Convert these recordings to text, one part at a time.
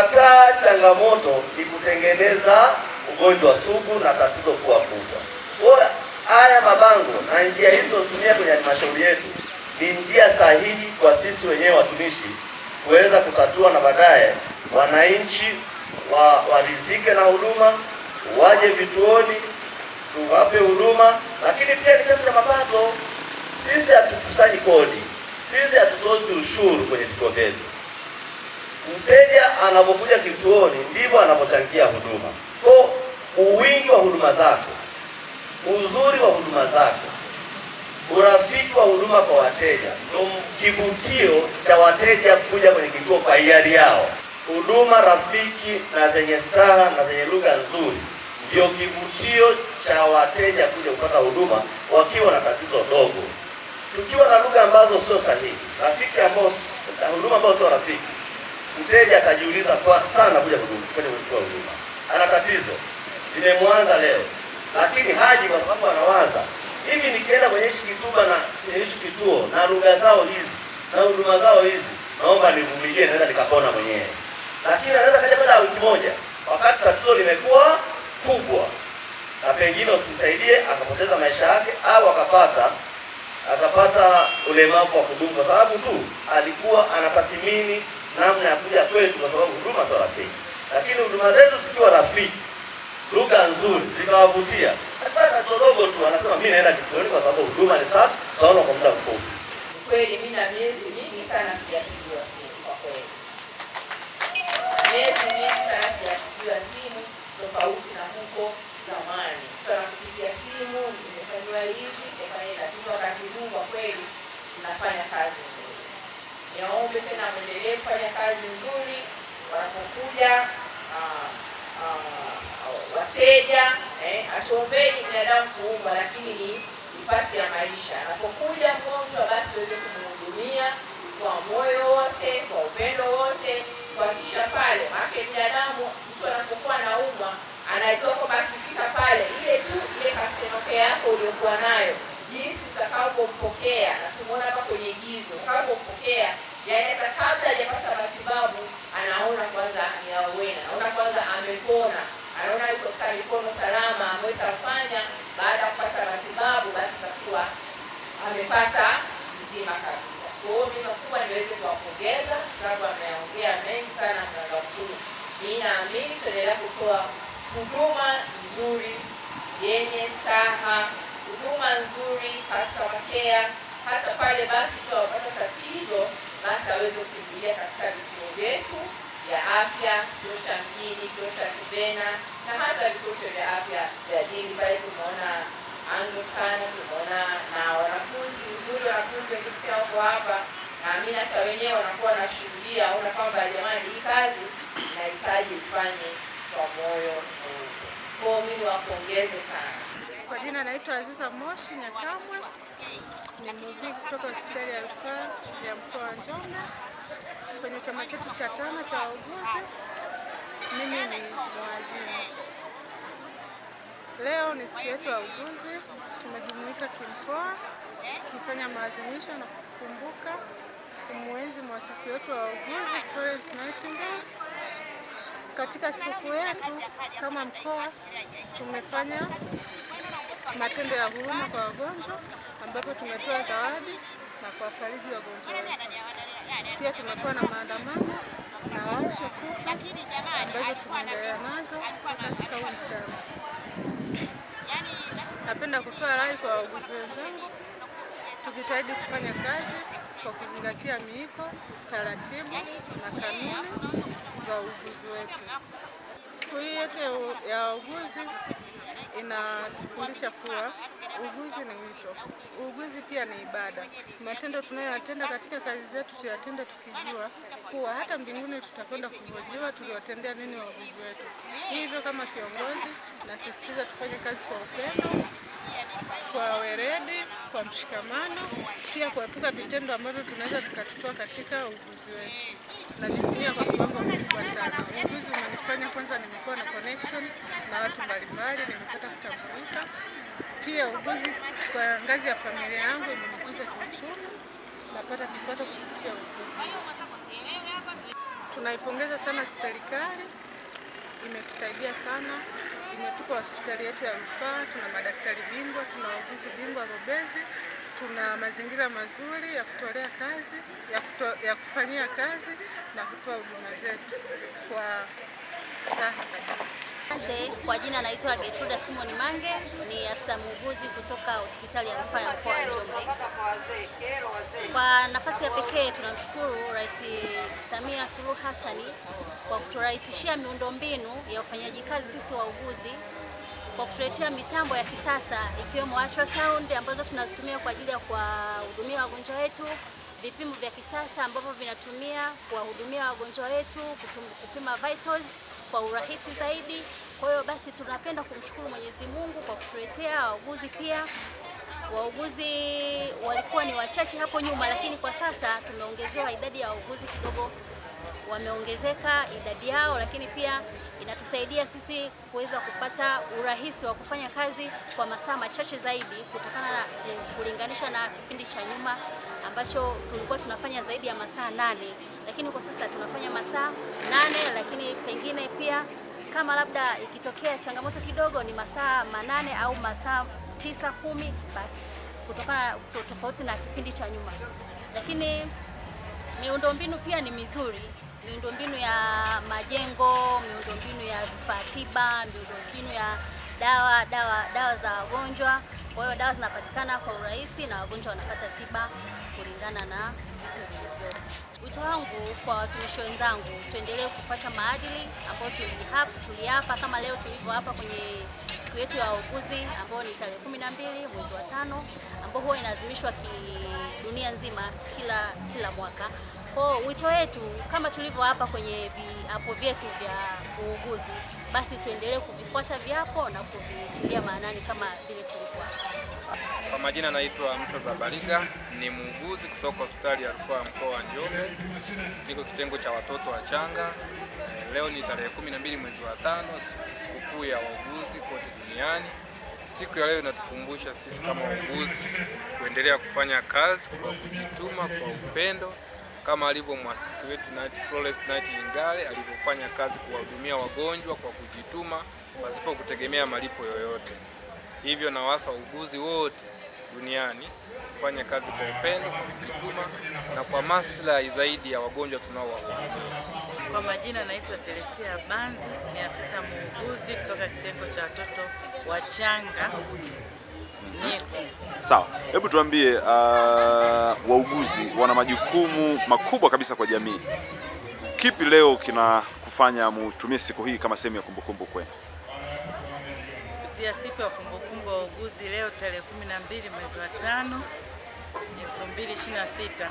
Kukataa changamoto ni kutengeneza ugonjwa sugu na tatizo kuwa kubwa. Kwa haya mabango na njia hizo tunatumia kwenye halmashauri yetu ni njia sahihi kwa sisi wenyewe watumishi kuweza kutatua, na baadaye wananchi waridhike na huduma, waje vituoni tuwape huduma. Lakini pia ni chanzo cha mapato. Sisi hatukusanyi kodi, sisi hatutozi ushuru kwenye vituo vyetu. Mteja anapokuja kituoni ndivyo anapochangia huduma. Kwa uwingi wa huduma zako, uzuri wa huduma zako, urafiki wa huduma kwa wateja ndio kivutio cha wateja kuja kwenye kituo kwa hiari yao. Huduma rafiki na zenye staha na zenye lugha nzuri ndio kivutio cha wateja kuja kupata huduma wakiwa na tatizo dogo. Tukiwa na lugha ambazo sio sahihi, huduma ambazo sio rafiki, mteja atajiuliza kwa sana kuja kwenye kuchukua huduma. Ana tatizo limemwanza leo, lakini haji kwa sababu anawaza hivi, nikienda kwenye hichi kituo na lugha zao hizi na huduma zao hizi, naomba nivumilie, naenda nikapona mwenyewe. Lakini anaweza kaja baada ya wiki moja, wakati tatizo limekuwa kubwa, na pengine usimsaidie akapoteza maisha yake, au akapata ulemavu wa kudumu kwa sababu tu alikuwa anatathmini namna ya kuja kwetu, kwa sababu huduma sio rafiki. Lakini huduma zetu zikiwa rafiki, lugha nzuri, zikawavutia, hata dogo tu anasema mimi naenda kituoni kwa sababu huduma ni safi, taona kwa muda mfupi. Kweli mimi na miezi mingi sana sijapigiwa simu kwa kweli. Miezi mingi sana sijapigiwa simu, tofauti na huko zamani. Tunakupigia simu, nimefanywa hivi, sifanye, lakini wakati huu kwa kweli tunafanya kazi nzuri. Niombe tena muendelee kufanya kazi nzuri wanapokuja wateja, atuombeni binadamu kuumwa, lakini ni nafasi ya maisha. Anapokuja mgonjwa, basi tuweze kumhudumia kwa moyo wote, kwa upendo wote, kuhakikisha pale, maana binadamu mtu anapokuwa anaumwa anajua kwamba akifika pale ile kasenoke yako uliyokuwa nayo, jinsi utakavyompokea, na tumeona hapa kwenye gizo utakavyompokea, yaani hata kabla hajapata matibabu anaona kwanza ni aweni, anaona kwanza amepona, anaona yuko katika mikono salama ambayo itafanya baada ya kupata matibabu basi atakuwa amepata mzima kabisa. Kwa hiyo mimi nakuwa niweze kuwapongeza sababu ameongea mengi sana mganga mkuu. Mimi naamini tuendelea kutoa huduma nzuri yenye staha, huduma nzuri customer care, hata pale basi tu apata tatizo basi aweze kukimbilia katika vituo vyetu vya afya, kituo cha mjini, kituo cha Kibena, na hata vituo vya afya vya dini. Pale tumeona Anglikana, tumeona na wanafunzi nzuri, wanafunzi wengi pia wako hapa, na mimi hata wenyewe wanakuwa nashuhudia, ona kwamba jamani, hii kazi inahitaji ufanye kwa moyo mweupe. Kwa mimi wapongeze sana. Kwa jina naitwa Aziza Moshi Nyakamwe, ni muuguzi kutoka hospitali ya rufaa ya mkoa wa Njombe kwenye chama chetu cha 5 cha wauguzi. Mimi ni mwazimu. Leo ni siku yetu ya wauguzi, tumejumuika kimkoa kufanya maadhimisho na kukumbuka kumwenzi muasisi wetu wa wauguzi Florence Nightingale. Katika sikukuu yetu kama mkoa tumefanya matendo ya huruma kwa wagonjwa, ambapo tumetoa zawadi na kuwafariji wagonjwa wetu. Pia tumekuwa na maandamano na warsha fupi ambazo tunaendelea nazo mpaka sasa mchana. Napenda kutoa rai kwa wauguzi wenzangu, tujitahidi kufanya kazi kwa kuzingatia miiko, taratibu na kanuni za uuguzi wetu. Siku hii yetu ya wauguzi inatufundisha kuwa uuguzi ni wito. Uuguzi pia ni ibada. Matendo tunayoyatenda katika kazi zetu tuyatende tukijua kuwa hata mbinguni tutakwenda kuhojiwa tuliwatendea nini wauguzi wetu. Hivyo kama kiongozi nasisitiza tufanye kazi kwa upendo, kwa weledi, kwa mshikamano, pia kuepuka vitendo ambavyo tunaweza tukatutoa katika uuguzi wetu. Najivunia kwa kiwango kikubwa sana. Uuguzi umenifanya kwanza nimekuwa na connection na watu mbalimbali, nimepata kutambulika. Pia uuguzi kwa ngazi ya familia yangu imenikuza kiuchumi, napata kipato kupitia uuguzi. Tunaipongeza sana serikali, imetusaidia sana, imetupa hospitali yetu ya rufaa, tuna madaktari bingwa, tuna wauguzi bingwa bobezi, tuna mazingira mazuri ya kutolea kazi, ya kufanyia kazi na kutoa huduma zetu kwa staha kabisa. Kwa jina naitwa Getruda Simon Mange, ni afisa muuguzi kutoka hospitali ya rufaa ya mkoa wa Njombe. Kwa nafasi ya pekee tunamshukuru Rais Samia Suluhu Hassan kwa kuturahisishia miundombinu ya ufanyaji kazi sisi wauguzi, kwa kutuletea mitambo ya kisasa ikiwemo ultrasound ambazo tunazitumia kwa ajili ya kuwahudumia wagonjwa wetu, vipimo vya kisasa ambavyo vinatumia kuwahudumia wagonjwa wetu, kupima vitals kwa urahisi zaidi. Kwa hiyo basi tunapenda kumshukuru Mwenyezi Mungu kwa kutuletea wauguzi. Pia wauguzi walikuwa ni wachache hapo nyuma, lakini kwa sasa tumeongezewa idadi ya wauguzi kidogo, wameongezeka idadi yao, lakini pia inatusaidia sisi kuweza kupata urahisi wa kufanya kazi kwa masaa machache zaidi kutokana na kulinganisha na kipindi cha nyuma ambacho tulikuwa tunafanya zaidi ya masaa 8, lakini kwa sasa tunafanya masaa 8, lakini pengine pia kama labda ikitokea changamoto kidogo ni masaa 8 au masaa 9, 10 basi, kutokana tofauti na kipindi cha nyuma. Lakini miundombinu pia ni mizuri, miundombinu ya majengo, miundombinu ya vifaa tiba, miundombinu ya dawa za wagonjwa. Kwa hiyo dawa zinapatikana kwa urahisi na wagonjwa wanapata tiba kulingana na vitu vilivyo. Wito wangu kwa watumishi wenzangu, tuendelee kufuata maadili ambayo tuliapa kama leo tulivyo hapa kwenye siku yetu ya wauguzi ambayo ni tarehe 12 mwezi wa 5, ambao huwa inaadhimishwa dunia nzima kila mwaka. Kwa wito wetu kama tulivyo hapa kwenye viapo vyetu vya uuguzi, basi tuendelee kuvifuata viapo na kuvitilia maanani kama vile tulivyo hapa. Kwa majina naitwa Musa Zabariga, ni muuguzi kutoka hospitali ya rufaa mkoa wa Njombe. Niko kitengo cha watoto wachanga. Leo ni tarehe 12 mwezi wa 5, sikukuu ya wauguzi kote duniani. Siku ya leo inatukumbusha sisi kama wauguzi kuendelea kufanya kazi kwa kujituma, kwa upendo, kama alivyo muasisi wetu Florence Nightingale alivyofanya kazi kuwahudumia wagonjwa kwa kujituma pasipo kutegemea malipo yoyote. Hivyo nawasa wauguzi wote duniani kufanya kazi kwa upendo, kwa kujituma na kwa maslahi zaidi ya wagonjwa tunaowahudumia. Kwa majina naitwa Teresia Banzi, ni afisa muuguzi kutoka kitengo cha watoto wachanga. Sawa, hebu tuambie, wauguzi wana majukumu makubwa kabisa kwa jamii. Kipi leo kinakufanya mutumie siku hii kama sehemu ya kumbukumbu kwenu? Kupitia siku ya kumbukumbu wa wauguzi leo tarehe 12 mwezi wa 5 2026,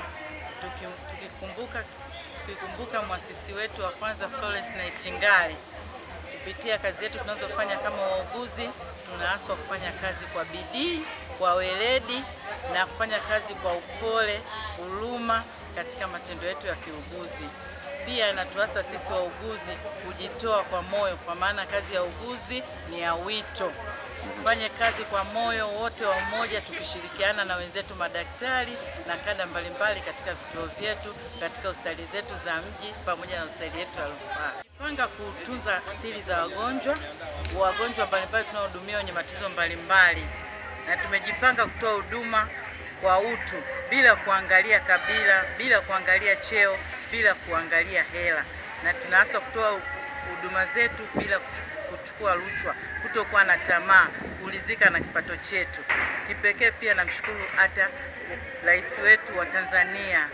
tukikumbuka muasisi wetu wa kwanza Florence Nightingale. Kupitia kazi yetu tunazofanya kama wauguzi, tunaaswa kufanya kazi kwa bidii, kwa weledi na kufanya kazi kwa upole, huruma katika matendo yetu ya kiuguzi. Pia inatuasa sisi wauguzi kujitoa kwa moyo, kwa maana kazi ya uuguzi ni ya wito. Tufanye kazi kwa moyo wote wa umoja, tukishirikiana na wenzetu madaktari na kada mbalimbali katika vituo vyetu, katika hospitali zetu za mji pamoja na hospitali yetu ya rufaa. Panga kutunza siri za wagonjwa mbalimbali tunaohudumia wenye matatizo mbalimbali, na tumejipanga kutoa huduma kwa utu bila kuangalia kabila, bila kuangalia cheo, bila kuangalia hela, na tunaaswa kutoa huduma zetu bila kuchukua rushwa, kutokuwa na tamaa, kulizika na kipato chetu. Kipekee pia namshukuru hata Rais wetu wa Tanzania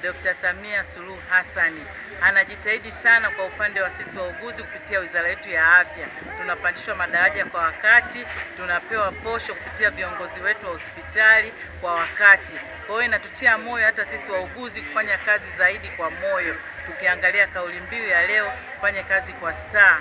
Dr. Samia Suluhu Hassan, anajitahidi sana kwa upande wa sisi wauguzi. Kupitia wizara yetu ya afya tunapandishwa madaraja kwa wakati, tunapewa posho kupitia viongozi wetu wa hospitali kwa wakati. Kwa hiyo inatutia moyo hata sisi wauguzi kufanya kazi zaidi kwa moyo, tukiangalia kauli mbiu ya leo, fanye kazi kwa staa.